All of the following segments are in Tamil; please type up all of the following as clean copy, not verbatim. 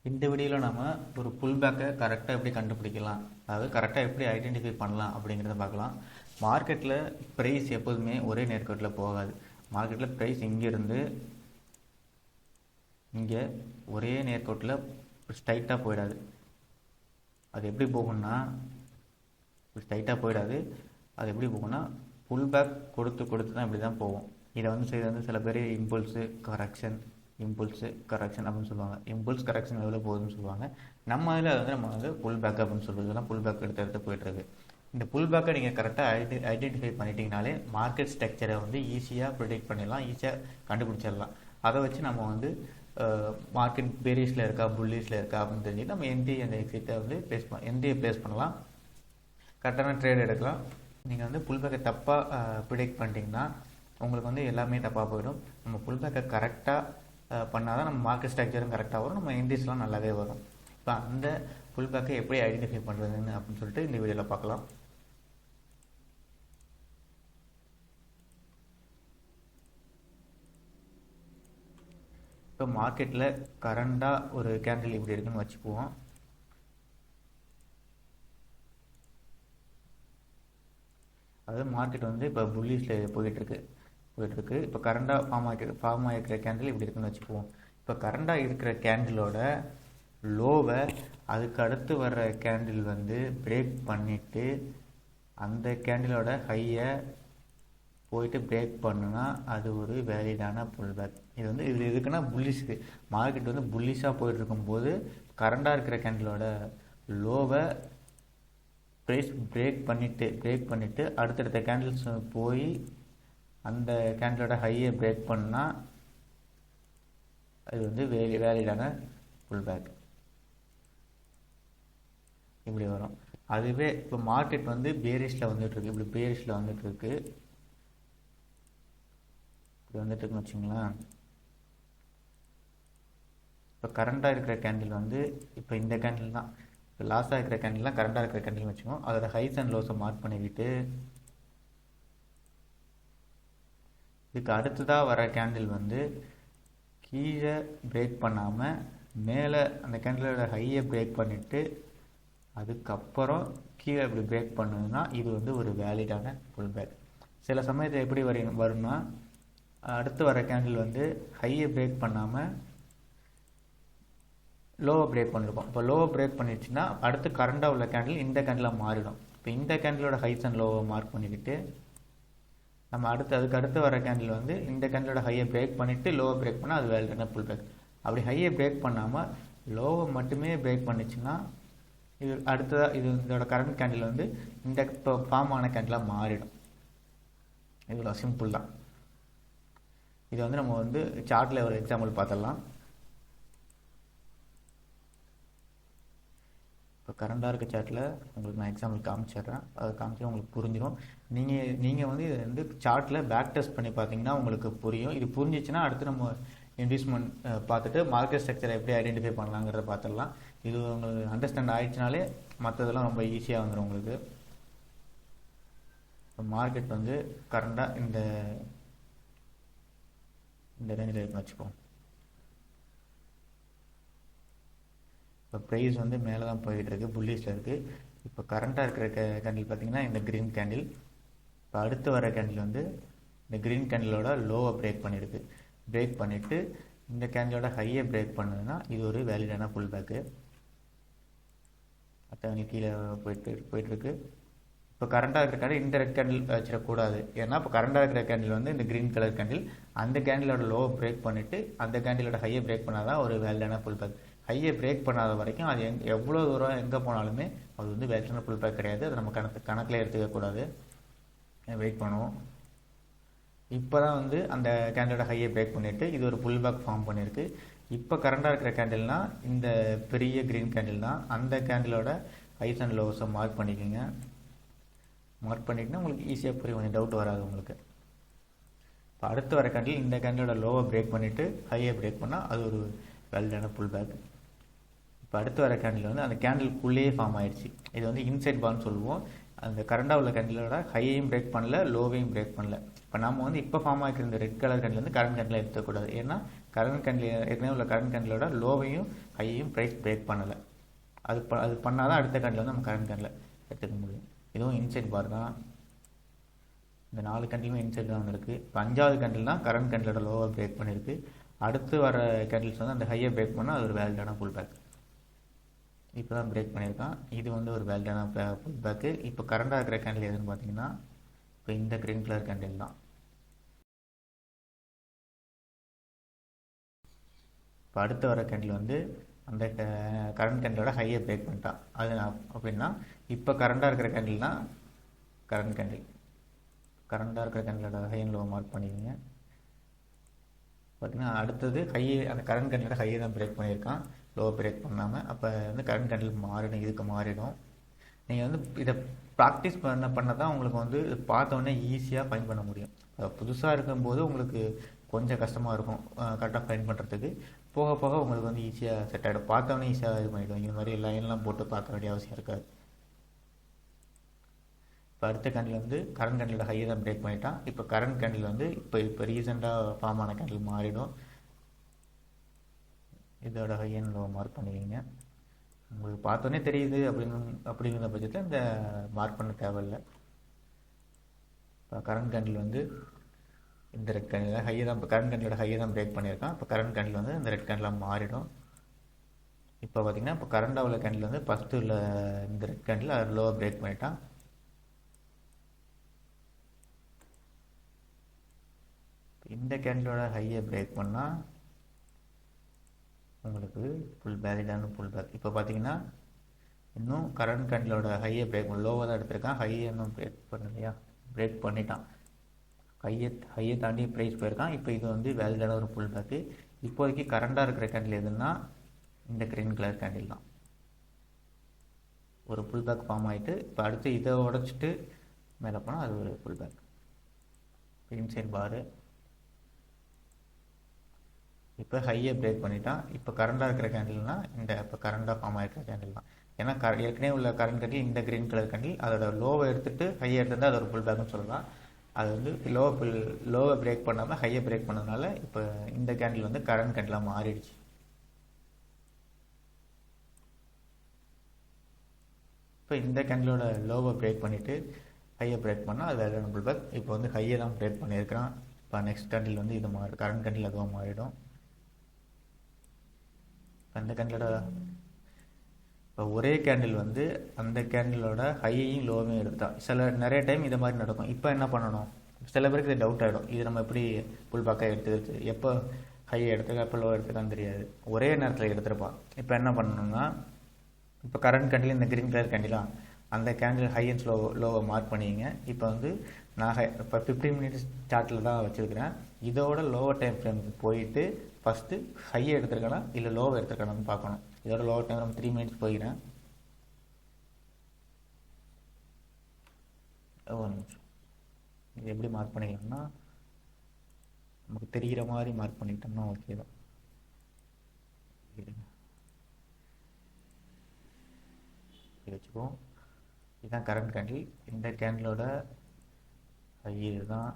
இந்த வீடியோவில் நம்ம ஒரு புல் பேக்கை கரெக்டாக எப்படி கண்டுபிடிக்கலாம், அதாவது கரெக்டாக எப்படி ஐடென்டிஃபை பண்ணலாம் அப்படிங்கிறத பார்க்கலாம். மார்க்கெட்டில் ப்ரைஸ் எப்போதுமே ஒரே நேர்கோட்டில் போகாது. மார்க்கெட்டில் ப்ரைஸ் இங்கேருந்து இங்கே ஒரே நேர்கோட்டில் ஸ்ட்ரைட்டாக போயிடாது. அது எப்படி போகும்னா ஸ்ட்ரைட்டாக போயிடாது. அது எப்படி போகும்னா புல் பேக் கொடுத்து தான் இப்படி தான் போகும். இதை வந்து சில பேர் இம்பல்ஸு கரெக்ஷன் அப்படின்னு சொல்லுவாங்க. இம்பல்ஸ் கரெக்ஷன் எவ்வளோ போகுதுன்னு சொல்லுவாங்க. நம்ம அதில் நம்ம புல் பேக் அப்படின்னு சொல்லுறதுலாம் புல் பேக் எடுத்து போயிட்டுருக்கு. இந்த புல் பேக்கை நீங்கள் கரெக்டாக ஐடென்டிஃபை பண்ணிட்டீங்கனாலே மார்க்கெட் ஸ்ட்ரக்சரை ஈஸியாக ப்ரிடிக்ட் பண்ணிடலாம், ஈஸியாக கண்டுபிடிச்சிடலாம். அதை வச்சு நம்ம மார்க்கெட் பேரிஸில் இருக்கா புல்லிஸில் இருக்கா அப்படின்னு தெரிஞ்சு நம்ம அந்த எக்ஸிட்டை ப்ளேஸ் பண்ணலாம், கரெக்டான ட்ரேட் எடுக்கலாம். நீங்கள் புல் பேக்கை தப்பாக ப்ரிடிக்ட் பண்ணிட்டீங்கன்னா உங்களுக்கு எல்லாமே தப்பாக போயிடும். நம்ம புல் பேக்கை கரெக்டாக பண்ணால் தான் நம்ம மார்க்கெட் ஸ்ட்ரக்சரும் கரெக்டாக வரும், நம்ம இண்டெக்ஸ்லாம் நல்லாவே வரும். இப்போ அந்த புல் பேக்கை எப்படி ஐடென்டிஃபை பண்ணுறதுன்னு அப்படின்னு சொல்லிட்டு இந்த வீடியோவில் பார்க்கலாம். இப்போ மார்க்கெட்டில் கரண்டாக ஒரு கேண்டில் இப்படி இருக்குன்னு வச்சுக்குவோம். அதாவது மார்க்கெட் இப்போ புல்லிஷில் போயிட்டுருக்கு. இப்போ கரண்டாக ஃபார்ம் ஆகிருக்கிற கேண்டில் இப்படி இருக்குன்னு வச்சுக்குவோம். இப்போ கரண்டாக இருக்கிற கேண்டிலோட லோவை அதுக்கு அடுத்து வர்ற கேண்டில் பிரேக் பண்ணிவிட்டு அந்த கேண்டிலோட ஹையை போயிட்டு பிரேக் பண்ணுனா அது ஒரு வேலிடான புல் பேக். இது எதுக்குன்னா புல்லிஷ்க்கு மார்க்கெட் புல்லிஷாக போயிட்டு இருக்கும்போது கரண்டாக இருக்கிற கேண்டிலோட லோவை பிரேக் பண்ணிவிட்டு அடுத்தடுத்த கேண்டில்ஸ் போய் அந்த கேண்டிலோட ஹையை பிரேக் பண்ணால் அது வேலிடான புல் பேக் இப்படி வரும். அதுவே இப்போ மார்க்கெட் பேரிஷில் வந்துட்டுருக்கு. இப்படி பேரிஷில் வந்துட்டுருக்கு. இப்படி வந்துட்டுருக்குன்னு வச்சுங்களேன். இப்போ கரண்டாக இருக்கிற கேண்டில் இப்போ இந்த கேண்டில் தான். இப்போ லாஸாக இருக்கிற கேண்டில்லாம் கரண்டாக இருக்கிற கேண்டில்னு வச்சுக்கோம். அதோட ஹைஸ் அண்ட் லோஸை மார்க் பண்ணிக்கிட்டு இதுக்கு அடுத்ததாக வர கேண்டில் கீழே பிரேக் பண்ணாமல் மேலே அந்த கேண்டிலோட ஹையை பிரேக் பண்ணிவிட்டு அதுக்கப்புறம் கீழே இப்படி பிரேக் பண்ணுதுன்னா இது ஒரு வேலிடான புல் பேக். சில சமயத்தில் எப்படி வரும்னா அடுத்து வர கேண்டில் ஹையை பிரேக் பண்ணாமல் லோவை பிரேக் பண்ணிருக்கோம். இப்போ லோவை பிரேக் பண்ணிடுச்சுன்னா அடுத்து கரண்டாக உள்ள கேண்டில் இந்த கேண்டிலாக மாறிடும். இப்போ இந்த கேண்டிலோட ஹைஸ் அண்ட் லோவை மார்க் பண்ணிக்கிட்டு நம்ம அதுக்கு அடுத்து வர கேண்டில் இந்த கேண்டிலோட ஹையை பிரேக் பண்ணிவிட்டு லோவை பிரேக் பண்ணால் அது வேலிடான புல் பேக். அப்படி ஹையை பிரேக் பண்ணாமல் லோவை மட்டுமே பிரேக் பண்ணிச்சுன்னா இது அடுத்ததாக இதோட கரண்ட் கேண்டில் இந்த இப்போ ஃபார்ம் ஆன கேண்டிலாக மாறிடும். இவ்வளோ சிம்பிள் தான். இது நம்ம சார்ட்டில் ஒரு எக்ஸாம்பிள் பார்த்துடலாம். இப்போ கரண்டாக இருக்க சார்ட்டில் உங்களுக்கு நான் எக்ஸாம்பிள் காமிச்சிடுறேன். அதை காமிச்சா உங்களுக்கு புரிஞ்சிடும். நீங்கள் இது சார்ட்டில் பேக் டெஸ்ட் பண்ணி பார்த்தீங்கன்னா உங்களுக்கு புரியும். இது புரிஞ்சிச்சுன்னா அடுத்து நம்ம இன்வெஸ்ட்மெண்ட் பார்த்துட்டு மார்க்கெட் ஸ்ட்ரக்சரை எப்படி ஐடென்டிஃபை பண்ணலாங்கிறத பார்த்துடலாம். இது உங்களுக்கு அண்டர்ஸ்டாண்ட் ஆகிடுச்சினாலே மற்றதெல்லாம் ரொம்ப ஈஸியாக வந்துடும் உங்களுக்கு. இப்போ மார்க்கெட் கரண்டாக இந்த ரேஞ்சில் இருக்குன்னு வச்சுப்போம். இப்போ ப்ரைஸ் மேலே தான் போய்கிட்டு இருக்குது, புல்லிஷில் இருக்குது. இப்போ கரண்ட்டாக இருக்கிற கேண்டில் பார்த்திங்கன்னா இந்த க்ரீன் கேண்டில். இப்போ அடுத்து வர கேண்டில் இந்த க்ரீன் கேண்டிலோட லோவை பிரேக் பண்ணியிருக்கு. பிரேக் பண்ணிவிட்டு இந்த கேண்டிலோட ஹையை பிரேக் பண்ணுதுன்னா இது ஒரு வேலிடான புல் பேக்கு. அத்தனை கீழே போயிட்டுருக்கு. இப்போ கரண்டாக இருக்கிற கேண்டில் இந்த ரெட் கேண்டில் வச்சிடக்கூடாது. ஏன்னா இப்போ கரண்டாக இருக்கிற கேண்டில் இந்த க்ரீன் கலர் கேண்டில் அந்த கேண்டிலோட லோவை பிரேக் பண்ணிவிட்டு அந்த கேண்டிலோட ஹையை பிரேக் பண்ணால் தான் ஒரு வேலிடான புல் பேக். ஹையை பிரேக் பண்ணாத வரைக்கும் அது எவ்வளோ தூரம் எங்கே போனாலுமே அது வேலிடான புல் பேக் கிடையாது. அது நம்ம கணக்கில் எடுத்துக்கக்கூடாது. வெயிட் பண்ணுவோம். இப்போ தான் அந்த கேண்டிலோட ஹையை பிரேக் பண்ணிவிட்டு இது ஒரு புல் பேக் ஃபார்ம் பண்ணியிருக்கு. இப்போ கரண்டாக இருக்கிற கேண்டில்னா இந்த பெரிய க்ரீன் கேண்டில் தான். அந்த கேண்டிலோட ஹைஸ் அண்ட் லோஸை மார்க் பண்ணிக்கோங்க. மார்க் பண்ணிட்டுனா உங்களுக்கு ஈஸியாக புரியும், கொஞ்சம் டவுட் வராது உங்களுக்கு. இப்போ அடுத்து வர கேண்டில் இந்த கேண்டிலோட லோவை பிரேக் பண்ணிவிட்டு ஹையை பிரேக் பண்ணால் அது ஒரு வேலிடான புல் பேக். இப்போ அடுத்து வர கேண்டில் அந்த கேண்டிலுக்குள்ளேயே ஃபார்ம் ஆயிடுச்சு. இது இன்சைட் பார்னு சொல்லுவோம். அந்த கரண்டாக உள்ள கேண்டிலோட ஹையையும் பிரேக் பண்ணல, லோவையும் பிரேக் பண்ணல. இப்போ நம்ம இப்போ ஃபார்ம் ஆகிக்கிற இந்த red colour candle current candle எடுத்துக்கூடாது. ஏன்னா கரண்ட் கேண்டில் ஏற்கனவே உள்ள கரண்ட் கேண்டிலோட லோவையும் ஹையையும் ப்ரைஸ் பிரேக் பண்ணலை. அது பண்ணால் தான் அடுத்த கேண்டில் வந்து நம்ம கரண்ட் கேண்டில் எடுத்துக்க முடியும். இதுவும் இன்சைட் பார் தான். இந்த 4 கேண்டிலுமே இன்சைட் தான் இருக்குது. இப்போ 5வது கேண்டில் தான் கரண்ட் கேண்டிலோட லோவை பிரேக் பண்ணியிருக்கு. அடுத்து வர கேண்டில்ஸ் வந்து அந்த ஹையை பிரேக் பண்ணால் அது ஒரு வேலிடான புல் பேக். இப்போ தான் பிரேக் பண்ணியிருக்கான். இது வந்து ஒரு வேலிடான புல் பேக்கு. இப்போ கரண்டாக இருக்கிற கேண்டில் எதுன்னு பார்த்தீங்கன்னா இப்போ இந்த க்ரீன் கலர் கேண்டில் தான். இப்போ அடுத்து வர கேண்டில் வந்து அந்த கரண்ட் கேண்டிலோட ஹையை பிரேக் பண்ணிட்டான். அது அப்படின்னா இப்போ கரண்டாக இருக்கிற கேண்டில் தான் கரண்ட் கேண்டில். கரண்டாக இருக்கிற கேண்டிலோட ஹை அண்ட் லோ மார்க் பண்ணிக்கோங்க. பார்த்தீங்கன்னா அடுத்தது ஹையை அந்த கரண்ட் கேண்டிலோட ஹையை தான் பிரேக் பண்ணியிருக்கான், லோ பிரேக் பண்ணாமல். அப்போ வந்து கரண்ட் கேண்டில் மாறிடும், இதுக்கு மாறிடும். நீங்கள் வந்து இதை ப்ராக்டிஸ் பண்ண தான் உங்களுக்கு வந்து பார்த்தோன்னே ஈஸியாக ஃபைன் பண்ண முடியும். புதுசாக இருக்கும்போது உங்களுக்கு கொஞ்சம் கஷ்டமாக இருக்கும் கரெக்டாக ஃபைன் பண்ணுறதுக்கு. போக போக உங்களுக்கு வந்து ஈஸியாக செட் ஆகிடும். பார்த்தோன்னே ஈஸியாக இது பண்ணிவிடும். இந்த மாதிரி லைன்லாம் போட்டு பார்க்க வேண்டிய அவசியம் இருக்காது. இப்போ அடுத்த கேண்டில் வந்து கரண்ட் கேண்டிலோட ஹையை தான் பிரேக் பண்ணிட்டான். இப்போ கரண்ட் கேண்டில் வந்து இப்போ ரீசெண்டாக ஃபார்ம் ஆன கேண்டில் மாறிடும். இதோட ஹை அண்ட் லோ மார்க் பண்ணுவீங்க. உங்களுக்கு பார்த்தோன்னே தெரியுது அப்படிங்கிற பட்சத்தில் இந்த மார்க் பண்ண தேவையில்லை. இப்போ கரண்ட் கேண்டில் வந்து இந்த ரெட் கேண்டில் ஹையை தான், இப்போ கரண்ட் கேண்டிலோட ஹையை தான் பிரேக் பண்ணியிருக்கான். இப்போ கரண்ட் கேண்டில் வந்து இந்த ரெட் கேண்டிலாக மாறிடும். இப்போ பார்த்தீங்கன்னா இப்போ கரண்டாக உள்ள கேண்டில் வந்து ஃபஸ்ட்டு உள்ள இந்த ரெட் கேண்டில் அது லோவாக பிரேக் பண்ணிட்டான். இந்த கேண்டிலோட ஹையை பிரேக் பண்ணால் உங்களுக்கு ஃபுல் வேலிடான புல் பேக். இப்போ பார்த்தீங்கன்னா இன்னும் கரண்ட் கேண்டிலோட ஹையை பிரேக் பண்ண, லோவாக தான் எடுத்திருக்கான், ஹையை இன்னும் பிரேக் பண்ணலையா, பிரேக் பண்ணிட்டான். ஹையை தாண்டி ப்ரைஸ் போயிருக்கான். இப்போ இது வந்து வேலிடான ஒரு புல் பேக்கு. இப்போதைக்கு கரண்டாக இருக்கிற கேண்டில் எதுன்னா இந்த க்ரீன் கலர் கேண்டில் தான். ஒரு புல் பேக் ஃபார்ம் ஆகிட்டு இப்போ அடுத்து இதை உடச்சிட்டு மேலே போனால் அது ஒரு புல் பேக். இன்சைட் பாரு இப்போ ஹையை பிரேக் பண்ணிட்டான். இப்போ கரண்டாக இருக்கிற கேண்டில்னா இந்த இப்போ கரண்டாக ஃபார்ம் ஆகிருக்கிற கேண்டில் தான். ஏன்னா ஏற்கனவே உள்ள கரண்ட் கேண்டில் இந்த க்ரீன் கலர் கேண்டில் அதோட லோவை எடுத்துகிட்டு ஹையை எடுத்துருந்தால் அது ஒரு புல் பேக்குன்னு சொல்லலாம். அது வந்து லோவை பிரேக் பண்ணாமல் ஹையை பிரேக் பண்ணதுனால இப்போ இந்த கேண்டில் வந்து கரண்ட் கேண்டிலாக மாறிடுச்சு. இப்போ இந்த கேண்டிலோட லோவை பிரேக் பண்ணிவிட்டு ஹையை பிரேக் பண்ணால் அது வேலிடான புல் பேக். இப்போ வந்து ஹையை தான் பிரேக் பண்ணியிருக்கிறான். இப்போ நெக்ஸ்ட் கேண்டில் வந்து இது கரண்ட் கேண்டில் அதுவாக மாறிடும். அந்த கேண்டிலோட இப்போ ஒரே கேண்டில் வந்து அந்த கேண்டிலோட ஹையையும் லோவையும் எடுத்தான். நிறைய டைம் இது மாதிரி நடக்கும். இப்போ என்ன பண்ணணும், சில பேருக்கு இது டவுட் ஆகிடும், இது நம்ம எப்படி புல் பேக்காக எடுத்துக்கிறது, எப்போ ஹையை எடுத்துக்க எப்போ லோ எடுத்துக்கான்னு தெரியாது. ஒரே நேரத்தில் எடுத்துருப்பான். இப்போ என்ன பண்ணணும்னா இப்போ கரண்ட் கேண்டில் இந்த க்ரீன் கலர் கேண்டிலாம் அந்த கேண்டில் ஹை அண்ட் லோவை மார்க் பண்ணிங்க. இப்போ வந்து நான் இப்போ 15 மினிட்ஸ் சார்ட்டில் தான் வச்சுருக்கிறேன். இதோட லோவர் டைம் ஃப்ரேமுக்கு போயிட்டு ஃபஸ்ட்டு ஹையை எடுத்துருக்கானா இல்லை லோவை எடுத்துருக்கானான்னு பார்க்கணும். இதோட லோவர் டைம் ஃப்ரேம் 3 மினிட்ஸ் போய்க்கிறேன். ஒரு நிமிஷம். இது எப்படி மார்க் பண்ணிக்கலாம்னா நமக்கு தெரிகிற மாதிரி மார்க் பண்ணிக்கிட்டோம்னா ஓகே தான். வச்சுக்குவோம். இதுதான் கரண்ட் கேண்டில். இந்த கேண்டிலோட ஹை இதுதான்,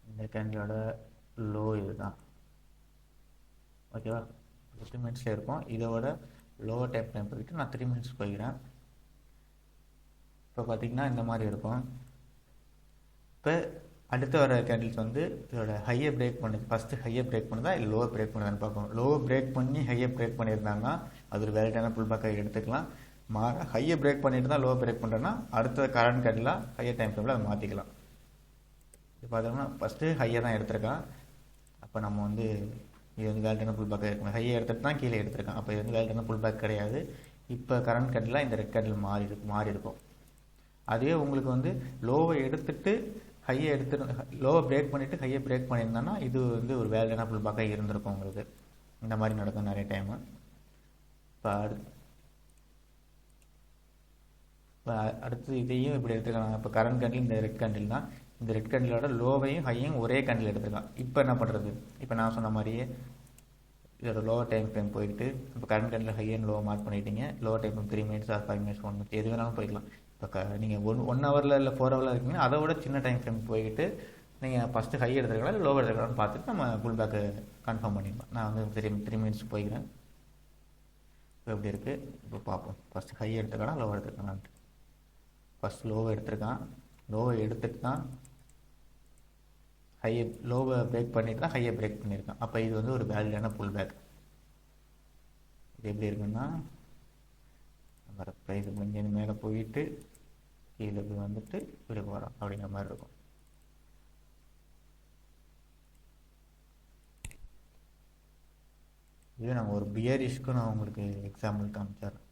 இந்த கேண்டிலோட லோ இதுதான். ஓகேவா, 15 மினிட்ஸில் இருக்கும். இதோட லோவர் டைம் ஃப்ரேம் போயிட்டு நான் 3 மினிட்ஸ் போய்க்கிறேன். இப்போ பார்த்தீங்கன்னா இந்த மாதிரி இருக்கும். இப்போ அடுத்து வர கேண்டில்ஸ் வந்து இதோட ஹையை பிரேக் பண்ணுது. ஃபஸ்ட்டு ஹையை பிரேக் பண்ணுதா இல்லை லோவை பிரேக் பண்ணுதான்னு பார்க்கணும். லோவை பிரேக் பண்ணி ஹையை பிரேக் பண்ணியிருந்தாங்கன்னா அது ஒரு வேலிடான புல் பேக்காக எடுத்துக்கலாம். ஹையை பிரேக் பண்ணிட்டு தான் லோவை பிரேக் பண்ணுறேன்னா அடுத்த கரண்ட் கேண்டிலாக ஹையர் டைம் ஃப்ரேமில் அதை மாற்றிக்கலாம். இப்போ பார்த்தோம்னா ஃபஸ்ட்டு ஹையை தான் எடுத்திருக்கான். அப்போ நம்ம வந்து இது வந்து வேலிடான புல் பேக்காக இருக்கணும். ஹையை எடுத்துகிட்டு தான் கீழே எடுத்திருக்கான். அப்போ இது வந்து வேலிடான புல் பேக் கிடையாது. இப்போ கரண்ட் கேண்டிலாக இந்த ரெட் கேண்டில் மாறி இருக்கும். அதுவே உங்களுக்கு வந்து லோவை எடுத்துட்டு ஹையை லோவை பிரேக் பண்ணிவிட்டு ஹையை பிரேக் பண்ணியிருந்தான்னா இது வந்து ஒரு வேலிடான புல் பேக்காக இருந்திருக்கும் உங்களுக்கு. இந்த மாதிரி நடக்கும் நிறைய டைமு. இப்போ அடுத்து இதையும் இப்படி எடுத்துக்கலாம். இப்போ கரண்ட் கேண்டில் இந்த ரெட் கேண்டில் தான். இந்த ரெட் கேண்டிலோட லோவையும் ஹையும் ஒரே கேண்டில் எடுத்துக்கலாம். இப்போ என்ன பண்ணுறது, இப்போ நான் சொன்ன மாதிரியே இதோட லோவர் டைம் ஃப்ரேம் போயிட்டு இப்போ current candle high and low mark பண்ணிட்டீங்க. Lower time frame 3 minutes or 5 minutes 1 minutes எது வேணாலும் போய்க்கலாம். இப்போ நீங்கள் 1 ஹவரில் இல்லை 4 ஹவரில் இருக்கீங்கன்னா அதை விட சின்ன டைம் ஃப்ரேம் போய்கிட்டு நீங்கள் ஃபஸ்ட்டு ஹை எடுத்துருக்கலாம் இல்லை லோவர் எடுத்துருக்கலாம்னு பார்த்துட்டு நம்ம புல் பேக்கு கன்ஃபார்ம் பண்ணிடலாம். நான் வந்து 3 மினிட்ஸ் போய்க்கிறேன். இப்போ எப்படி இருக்குது இப்போ பார்ப்போம். ஃபஸ்ட்டு ஹை எடுத்துக்கலாம் லோவர் எடுத்துக்கலான்ட்டு. ஃபஸ்ட் லோவை எடுத்துருக்கான். லோவை எடுத்துட்டு தான் ஹையை லோவை பிரேக் பண்ணிட்டு தான் ஹையை பிரேக் பண்ணியிருக்கான். அப்போ இது வந்து ஒரு வேலிடான புல் பேக். இது எப்படி இருக்குன்னா நம்ம ப்ரைஸ் இங்கேருந்து மேலே போயிட்டு கீழே இப்படி வந்துட்டு இப்படி போகிறோம் அப்படிங்கிற மாதிரி இருக்கும். இதே நான் ஒரு பியரிஷ்க்கும் நான் உங்களுக்கு எக்ஸாம்பிள் காமிச்சிடுறேன்.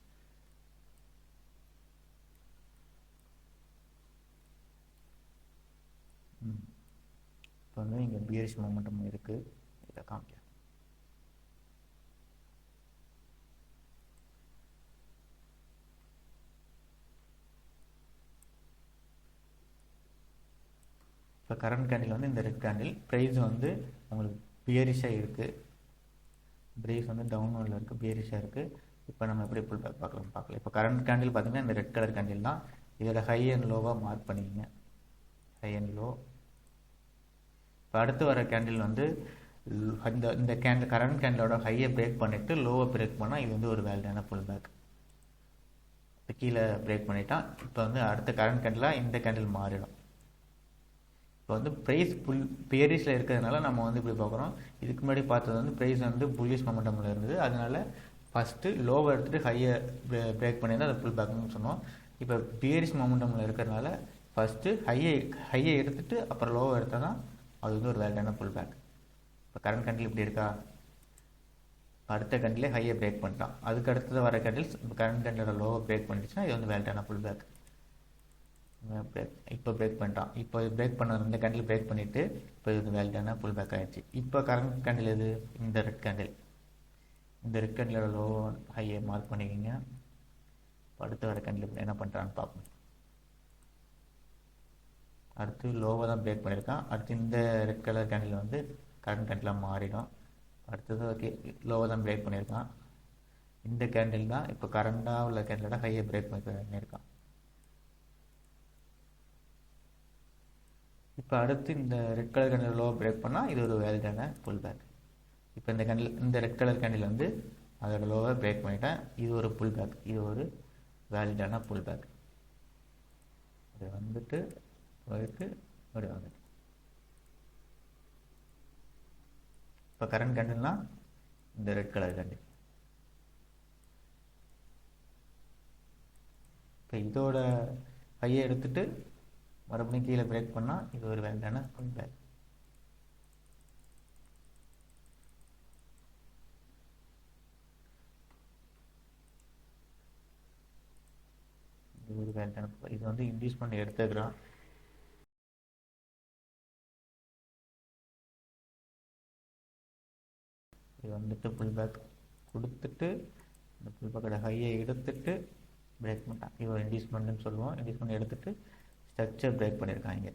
இப்போ வந்து இங்கே பியரிஷ் மொமெண்டம் இருக்குது. இதை காமிக்கிறேன். இப்போ கரண்ட் கேண்டில் வந்து இந்த ரெட் கேண்டில் ப்ரைஸ் வந்து உங்களுக்கு பியரிஷாக இருக்குது. ப்ரைஸ் வந்து டவுன்வர்டில் இருக்குது, பியரிஷாக இருக்குது. இப்போ நம்ம எப்படி புல் பேக் பார்க்கலாம். இப்போ கரண்ட் கேண்டில் பார்த்தீங்கன்னா இந்த ரெட் கலர் கேண்டில் தான். இதோட ஹை அண்ட் லோவாக மார்க் பண்ணிக்கங்க. High and low. இப்போ அடுத்து வர கேண்டில் வந்து இந்த கேண்டில் கரண்ட் கேண்டிலோட ஹையை பிரேக் பண்ணிவிட்டு லோவை பிரேக் பண்ணால் இது வந்து ஒரு வேலிடான புல் பேக். இப்போ கீழே பிரேக் பண்ணிட்டான். இப்போ வந்து அடுத்த கரண்ட் கேண்டிலாக இந்த கேண்டில் மாறிடும். இப்போ வந்து ப்ரைஸ் பியரிஷில் இருக்கிறதுனால நம்ம வந்து இப்படி பார்க்குறோம். இதுக்கு முன்னாடி பார்த்தது வந்து ப்ரைஸ் வந்து புல்லிஷ் மொமெண்டமில் இருந்தது. அதனால ஃபஸ்ட்டு லோவை எடுத்துகிட்டு ஹையை பிரேக் பண்ணியிருந்தால் அது புல் பேக்னு சொன்னோம். இப்போ பியரிஷ் மொமெண்டமில் இருக்கிறதுனால ஃபஸ்ட்டு ஹையை எடுத்துகிட்டு அப்புறம் லோவை எடுத்தால் தான் அது வந்து ஒரு வேலிடான புல் பேக். இப்போ கரண்ட் கேண்டில் இப்படி இருக்கா, அடுத்த கேண்டிலே ஹையை பிரேக் பண்ணிட்டான். அதுக்கு அடுத்தது வர கேண்டில்ஸ் இப்போ கரண்ட் கேண்டிலோட லோவை பிரேக் பண்ணிடுச்சுன்னா இது வந்து வேலிடான புல் பேக். இப்போ பிரேக் பண்ணிட்டான். இப்போ பிரேக் பண்ண இந்த கேண்டில் பிரேக் பண்ணிவிட்டு இப்போ இது வேலிடான புல் பேக் ஆகிடுச்சு. இப்போ கரண்ட் கேண்டில் எது, இந்த ரெட் கேண்டில். இந்த ரெட் கேண்டிலோட லோ ஹையை மார்க் பண்ணிக்கிங்க. அடுத்து வர கேண்டில் என்ன பண்ணுறான்னு பார்ப்போம். அடுத்து லோவை தான் பிரேக் பண்ணியிருக்கான். அடுத்து இந்த ரெட் கலர் கேண்டில் வந்து கரண்ட் கேண்டிலாக மாறிடும். அடுத்தது ஓகே லோவை தான் பிரேக் பண்ணியிருக்கான். இந்த கேண்டில் தான் இப்போ கரண்டாக உள்ள கேண்டிலோட ஹையை பிரேக் பண்ணியிருக்கான். இப்போ அடுத்து இந்த ரெட் கலர் கேண்டில் லோவை பிரேக் பண்ணால் இது ஒரு வேலிடான புல் பேக். இப்போ இந்த ரெட் கலர் கேண்டில் வந்து அதோட லோவை பிரேக் பண்ணிட்டேன். இது ஒரு புல் பேக். இது ஒரு வேலிடான புல் பேக். அது வந்துட்டு போயிட்டு அப்படி வந்துட்டு இப்போ கரண்ட் கேண்டில்னா இந்த ரெட் கலர் கேண்டில். இப்போ இதோட ஹையை எடுத்துட்டு மறுபடியும் கீழே பிரேக் பண்ணால் இது ஒரு வேலிடான புல் பேக். இது ஒரு வேலிடான. இது வந்து இன்டியூஸ் பண்ணி எடுத்துக்கிறான். இது வந்துட்டு புல் பேக் கொடுத்துட்டு இந்த புல் பேக்கோட ஹையை எடுத்துட்டு பிரேக் பண்ணிட்டான். இது ஒரு இன்டியூஸ்மெண்ட்னு சொல்லுவோம். இன்டியூஸ்மெண்ட் எடுத்துட்டு ஸ்ட்ரக்சர் பிரேக் பண்ணியிருக்காங்க.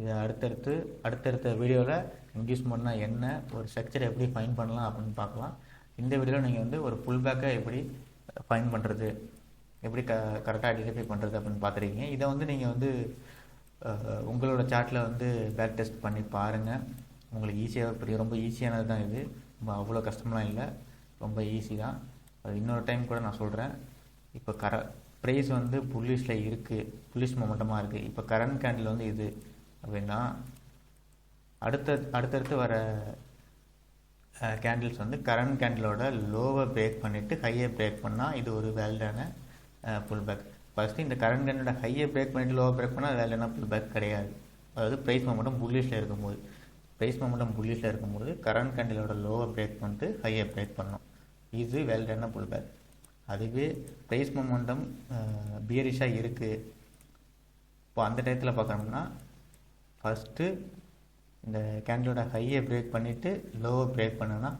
இது அடுத்தடுத்த வீடியோவில் இன்டியூஸ்மெண்ட்னா என்ன, ஒரு ஸ்ட்ரக்சரை எப்படி ஃபைன் பண்ணலாம் அப்படின்னு பார்க்கலாம். இந்த வீடியோவில் நீங்கள் வந்து ஒரு புல் பேக்கை எப்படி ஃபைன் பண்ணுறது, எப்படி கரெக்டாக ஐடென்டிஃபை பண்ணுறது அப்படின்னு பார்த்துருக்கீங்க. இதை வந்து நீங்கள் வந்து உங்களோட சார்ட்டில் வந்து பேக் டெஸ்ட் பண்ணி பாருங்கள். உங்களுக்கு ஈஸியாக புரியும். ரொம்ப ஈஸியானது தான் இது. அவ்வளோ கஷ்டம்லாம் இல்லை, ரொம்ப ஈஸி தான். அது இன்னொரு டைம் கூட நான் சொல்கிறேன். இப்போ ப்ரைஸ் வந்து புல்லிஷில் இருக்குது, புல்லிஷ் மொமெண்டமாக இருக்குது. இப்போ கரண்ட் கேண்டில் வந்து இது அப்படின்னா அடுத்தடுத்து வர கேண்டில்ஸ் வந்து கரண்ட் கேண்டிலோட லோவை பிரேக் பண்ணிவிட்டு ஹையை பிரேக் பண்ணால் இது ஒரு வேலிடான புல் பேக். ஃபஸ்ட்டு இந்த கரண்ட் கேண்டிலோட ஹையை பிரேக் பண்ணிவிட்டு லோவை பிரேக் பண்ணால் அது வேலிடான புல் பேக் கிடையாது. அதாவது ப்ரைஸ் மொமெண்டம் புல்லிஷில் இருக்கும்போது கரண்ட் கேண்டிலோட லோவை பிரேக் பண்ணிட்டு ஹையை பிரேக் பண்ணணும். இது வேலிடான புல் பேக். அதுவே ப்ரைஸ் மொமெண்டம் பியரிஷாக இருக்குது. இப்போ அந்த டயத்தில் பார்க்கணும்னா ஃபஸ்ட்டு இந்த கேண்டிலோட ஹையை பிரேக் பண்ணிவிட்டு லோவை பிரேக் பண்ணுன்னா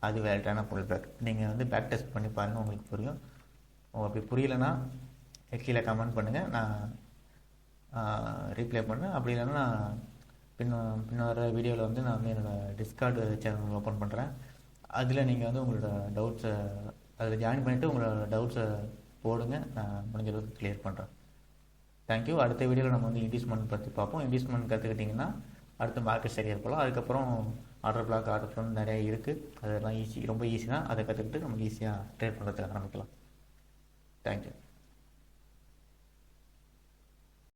அது வேலிடான புல் பேக். நீங்கள் வந்து பேக் டெஸ்ட் பண்ணி பாருங்கள், உங்களுக்கு புரியும். அப்படி புரியலைன்னா கீழே கமெண்ட் பண்ணுங்கள், நான் ரீப்ளை பண்ணேன். அப்படி இல்லைன்னா நான் பின்வர வீடியோவில் வந்து நான் வந்து என்னோடய டிஸ்கார்டு சேனல் ஓப்பன் பண்ணுறேன். அதில் நீங்கள் வந்து உங்களோட டவுட்ஸை அதில் ஜாயின் பண்ணிவிட்டு உங்களோட டவுட்ஸை போடுங்க. நான் முடிஞ்ச அளவுக்கு கிளியர் பண்ணுறேன். தேங்க்யூ. அடுத்த வீடியோவில் நம்ம வந்து இன்டியூஸ்மெண்ட் பற்றி பார்ப்போம். இன்டியூஸ்மெண்ட் கற்றுக்கிட்டிங்கன்னா அடுத்து மார்க்கெட் ஸ்டடி போகலாம். அதுக்கப்புறம் ஆர்டர் பிளாக், ஆர்டர் ஃப்ளோ நிறைய இருக்குது. அதெல்லாம் ரொம்ப ஈஸி தான். அதை கற்றுக்கிட்டு நம்ம ஈஸியாக ட்ரேட் பண்ணுறதுக்கு ஆரம்பிக்கலாம். தேங்க்யூ.